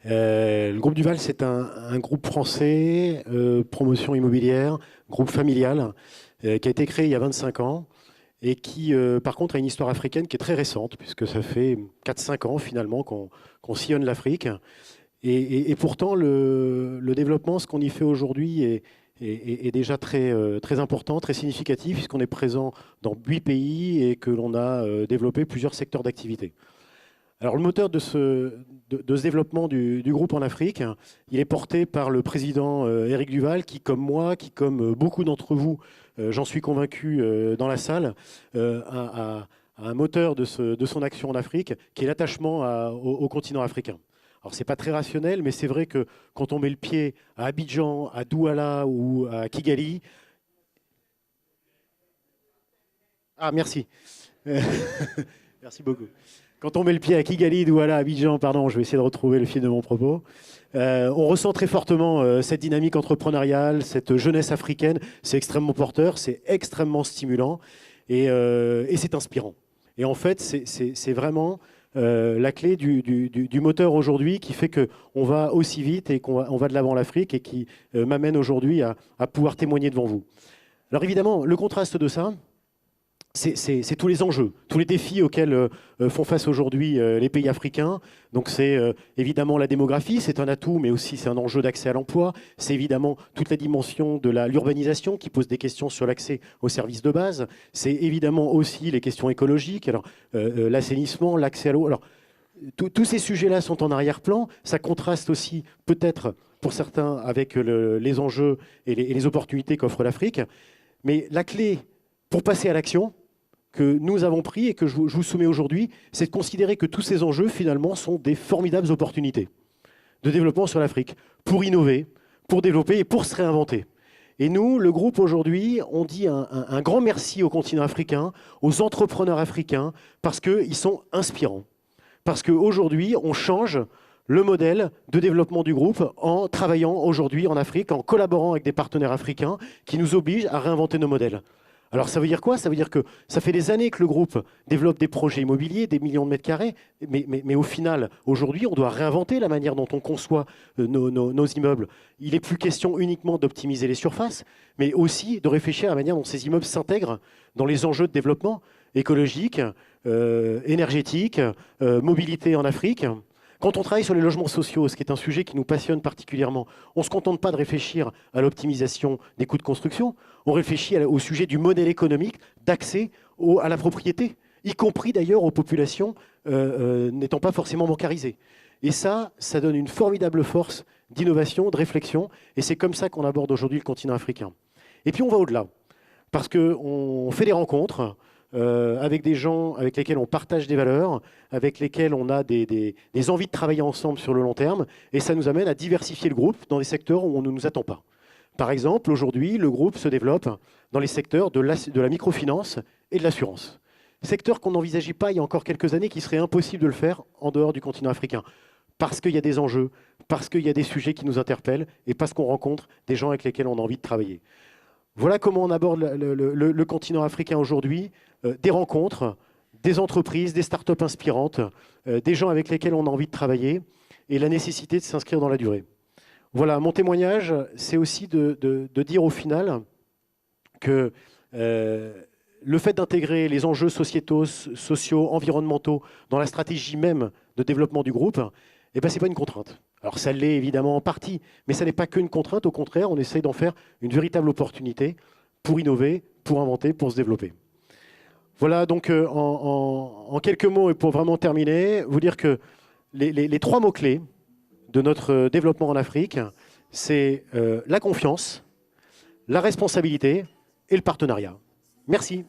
Le groupe Duval, c'est un groupe français, promotion immobilière, groupe familial, qui a été créé il y a 25 ans et qui, par contre, a une histoire africaine qui est très récente, puisque ça fait 4-5 ans finalement qu'on sillonne l'Afrique. Et pourtant, le développement, ce qu'on y fait aujourd'hui est déjà très important, très significatif, puisqu'on est présent dans 8 pays et que l'on a développé plusieurs secteurs d'activité. Alors le moteur de ce développement du groupe en Afrique, il est porté par le président Éric Duval, qui comme moi, qui comme beaucoup d'entre vous, j'en suis convaincu dans la salle, a un moteur de son action en Afrique, qui est l'attachement au continent africain. Alors c'est pas très rationnel, mais c'est vrai que quand on met le pied à Abidjan, à Douala ou à Kigali... Ah merci. Merci beaucoup. Quand on met le pied à Kigali, Douala, Abidjan, pardon, je vais essayer de retrouver le fil de mon propos, on ressent très fortement cette dynamique entrepreneuriale, cette jeunesse africaine. C'est extrêmement porteur, c'est extrêmement stimulant et c'est inspirant. Et en fait, c'est vraiment la clé du moteur aujourd'hui qui fait qu'on va aussi vite et qu'on va de l'avant l'Afrique et qui m'amène aujourd'hui à pouvoir témoigner devant vous. Alors évidemment, le contraste de ça, c'est tous les enjeux, tous les défis auxquels font face aujourd'hui les pays africains. Donc c'est évidemment la démographie, c'est un atout, mais aussi c'est un enjeu d'accès à l'emploi. C'est évidemment toute la dimension de l'urbanisation qui pose des questions sur l'accès aux services de base. C'est évidemment aussi les questions écologiques, alors l'assainissement, l'accès à l'eau. Alors tous ces sujets-là sont en arrière-plan. Ça contraste aussi peut-être pour certains avec les enjeux et les opportunités qu'offre l'Afrique. Mais la clé pour passer à l'action, que nous avons pris et que je vous soumets aujourd'hui, c'est de considérer que tous ces enjeux, finalement, sont des formidables opportunités de développement sur l'Afrique, pour innover, pour développer et pour se réinventer. Et nous, le groupe aujourd'hui, on dit un grand merci au continent africain, aux entrepreneurs africains, parce qu'ils sont inspirants. Parce qu'aujourd'hui, on change le modèle de développement du groupe en travaillant aujourd'hui en Afrique, en collaborant avec des partenaires africains qui nous obligent à réinventer nos modèles. Alors ça veut dire quoi? Ça veut dire que ça fait des années que le groupe développe des projets immobiliers, des millions de mètres carrés, mais au final, aujourd'hui, on doit réinventer la manière dont on conçoit nos immeubles. Il n'est plus question uniquement d'optimiser les surfaces, mais aussi de réfléchir à la manière dont ces immeubles s'intègrent dans les enjeux de développement écologique, énergétique, mobilité en Afrique. Quand on travaille sur les logements sociaux, ce qui est un sujet qui nous passionne particulièrement, on ne se contente pas de réfléchir à l'optimisation des coûts de construction, on réfléchit au sujet du modèle économique d'accès à la propriété, y compris d'ailleurs aux populations n'étant pas forcément bancarisées. Et ça donne une formidable force d'innovation, de réflexion, et c'est comme ça qu'on aborde aujourd'hui le continent africain. Et puis on va au-delà, parce qu'on fait des rencontres, avec des gens avec lesquels on partage des valeurs, avec lesquels on a des envies de travailler ensemble sur le long terme, et ça nous amène à diversifier le groupe dans des secteurs où on ne nous attend pas. Par exemple, aujourd'hui, le groupe se développe dans les secteurs de la microfinance et de l'assurance. Secteur qu'on n'envisageait pas il y a encore quelques années, qui serait impossible de le faire en dehors du continent africain. Parce qu'il y a des enjeux, parce qu'il y a des sujets qui nous interpellent, et parce qu'on rencontre des gens avec lesquels on a envie de travailler. Voilà comment on aborde le continent africain aujourd'hui, des rencontres, des entreprises, des startups inspirantes, des gens avec lesquels on a envie de travailler et la nécessité de s'inscrire dans la durée. Voilà, mon témoignage, c'est aussi de dire au final que le fait d'intégrer les enjeux sociétaux, sociaux, environnementaux dans la stratégie même de développement du groupe, eh ben, ce n'est pas une contrainte. Alors ça l'est évidemment en partie, mais ça n'est pas qu'une contrainte. Au contraire, on essaye d'en faire une véritable opportunité pour innover, pour inventer, pour se développer. Voilà, donc en quelques mots et pour vraiment terminer, vous dire que les trois mots-clés de notre développement en Afrique, c'est la confiance, la responsabilité et le partenariat. Merci.